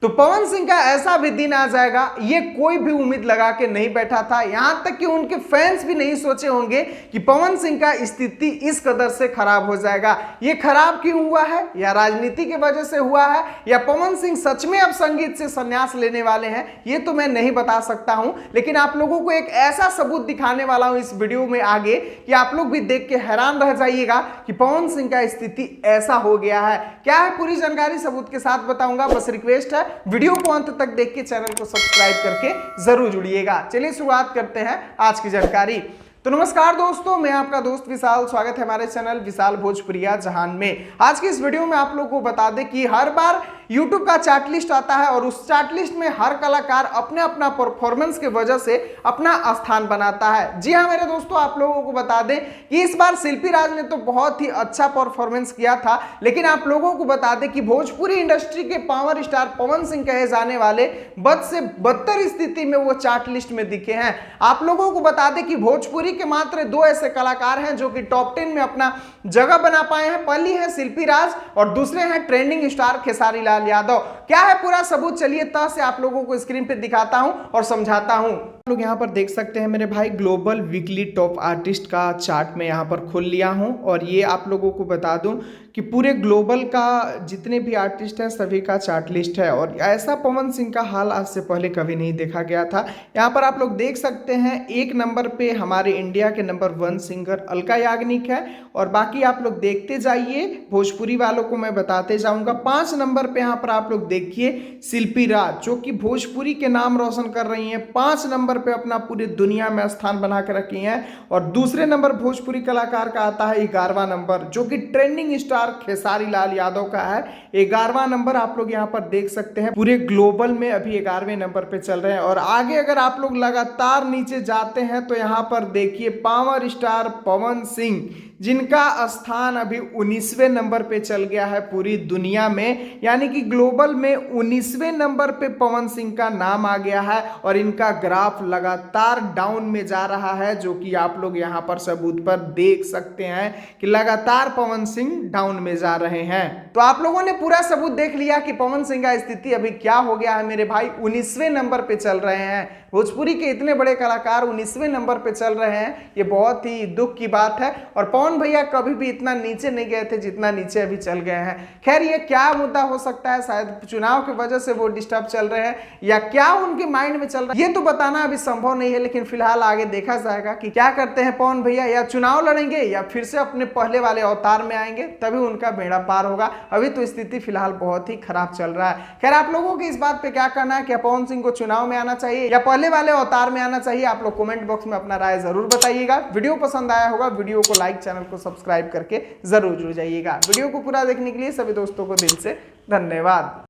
तो पवन सिंह का ऐसा भी दिन आ जाएगा, ये कोई भी उम्मीद लगा के नहीं बैठा था। यहां तक कि उनके फैंस भी नहीं सोचे होंगे कि पवन सिंह का स्थिति इस कदर से खराब हो जाएगा। ये खराब क्यों हुआ है? या राजनीति की वजह से हुआ है, या पवन सिंह सच में अब संगीत से संन्यास लेने वाले हैं, ये तो मैं नहीं बता सकता हूं। लेकिन आप लोगों को एक ऐसा सबूत दिखाने वाला हूं इस वीडियो में आगे कि आप लोग भी देख के हैरान रह जाइएगा कि पवन सिंह का स्थिति ऐसा हो गया है। क्या है पूरी जानकारी सबूत के साथ बताऊंगा। बस रिक्वेस्ट है, वीडियो को अंत तक देख के चैनल को सब्सक्राइब करके जरूर जुड़िएगा। चलिए शुरुआत करते हैं आज की जानकारी। तो नमस्कार दोस्तों, मैं आपका दोस्त विशाल, स्वागत है हमारे चैनल विशाल भोजपुरिया जहान में। आज की इस वीडियो में आप लोगों को बता दें कि हर बार YouTube का चार्ट लिस्ट आता है और उस चार्ट लिस्ट में हर कलाकार अपने अपना परफॉर्मेंस के वजह से अपना स्थान बनाता है। जी हाँ मेरे दोस्तों, आप लोगों को बता दें कि इस बार शिल्पी राज ने तो बहुत ही अच्छा परफॉर्मेंस किया था, लेकिन आप लोगों को बता दें कि भोजपुरी इंडस्ट्री के पावर स्टार पवन सिंह कहे जाने वाले बद से बदतर स्थिति में वो चार्ट लिस्ट में दिखे हैं। आप लोगों को बता दें कि भोजपुरी के मात्र दो ऐसे कलाकार हैं जो कि टॉप 10 में अपना जगह बना पाए हैं। पहली है शिल्पी राज और दूसरे हैं ट्रेंडिंग स्टार खेसारी लाल यादव। क्या है पूरा सबूत, चलिए तह से आप लोगों को स्क्रीन पे दिखाता हूं और समझाता हूं। आप लोग यहां पर देख सकते हैं मेरे भाई, ग्लोबल वीकली टॉप आर्टिस्ट का चार्ट में यहां पर खोल लिया हूं और ये आप लोगों को बता दूं कि पूरे ग्लोबल का जितने भी आर्टिस्ट हैं सभी का चार्ट लिस्ट है। और ऐसा पवन सिंह का हाल आज से पहले कभी नहीं देखा गया था। यहाँ पर आप लोग देख सकते हैं एक नंबर पे हमारे इंडिया के नंबर 1 सिंगर अलका याग्निक है और बाकी आप लोग देखते जाइए, भोजपुरी वालों को मैं बताते जाऊंगा। 5 नंबर पे यहाँ पर आप लोग देखिए शिल्पी राज, जो कि भोजपुरी के नाम रोशन कर रही हैं। 5 नंबर पे अपना पूरी दुनिया में स्थान बना के रखी हैं। और दूसरे नंबर भोजपुरी कलाकार का आता है 11वां नंबर, जो कि ट्रेंडिंग स्टार खेसारी लाल यादव का है। 11वां नंबर आप लोग यहाँ पर देख सकते हैं, पूरे ग्लोबल में अभी 11वें नंबर पे चल रहे हैं। और आगे अगर आप लोग लगातार नीचे जाते हैं तो यहाँ पर देखिए पावर स्टार पवन सिंह, जिनका स्थान अभी 19वें नंबर पे चल गया है पूरी दुनिया में। यानी कि ग्लोबल में 19वें नंबर पे पवन सिंह का नाम आ गया है और इनका ग्राफ लगातार डाउन में जा रहा है, जो कि आप लोग यहाँ पर सबूत पर देख सकते हैं कि लगातार पवन सिंह डाउन में जा रहे हैं। तो आप लोगों ने पूरा सबूत देख लिया कि पवन सिंह का स्थिति अभी क्या हो गया है मेरे भाई, 19वें नंबर पे चल रहे हैं। भोजपुरी के इतने बड़े कलाकार 19वें नंबर पे चल रहे हैं, ये बहुत ही दुख की बात है। और पवन भैया कभी भी इतना नीचे नहीं गए थे जितना नीचे अभी चल गए हैं। खैर ये क्या मुद्दा हो सकता है, शायद चुनाव की वजह से वो डिस्टर्ब चल रहे हैं या क्या उनके माइंड में चल रहा है, ये तो बताना अभी संभव नहीं है। लेकिन फिलहाल आगे देखा जाएगा कि क्या करते हैं पवन भैया, या चुनाव लड़ेंगे या फिर से अपने पहले वाले अवतार में आएंगे, तभी उनका बेड़ा पार होगा। अभी तो स्थिति फिलहाल बहुत ही खराब चल रहा है। खैर आप लोगों को इस बात पे क्या करना है, क्या पवन सिंह को चुनाव में आना चाहिए या पहले वाले अवतार में आना चाहिए? आप लोग कमेंट बॉक्स में अपना राय जरूर बताइएगा। वीडियो पसंद आया होगा, वीडियो को लाइक, चैनल को सब्सक्राइब करके जरूर जुड़ जाइएगा। वीडियो को पूरा देखने के लिए सभी दोस्तों को दिल से धन्यवाद।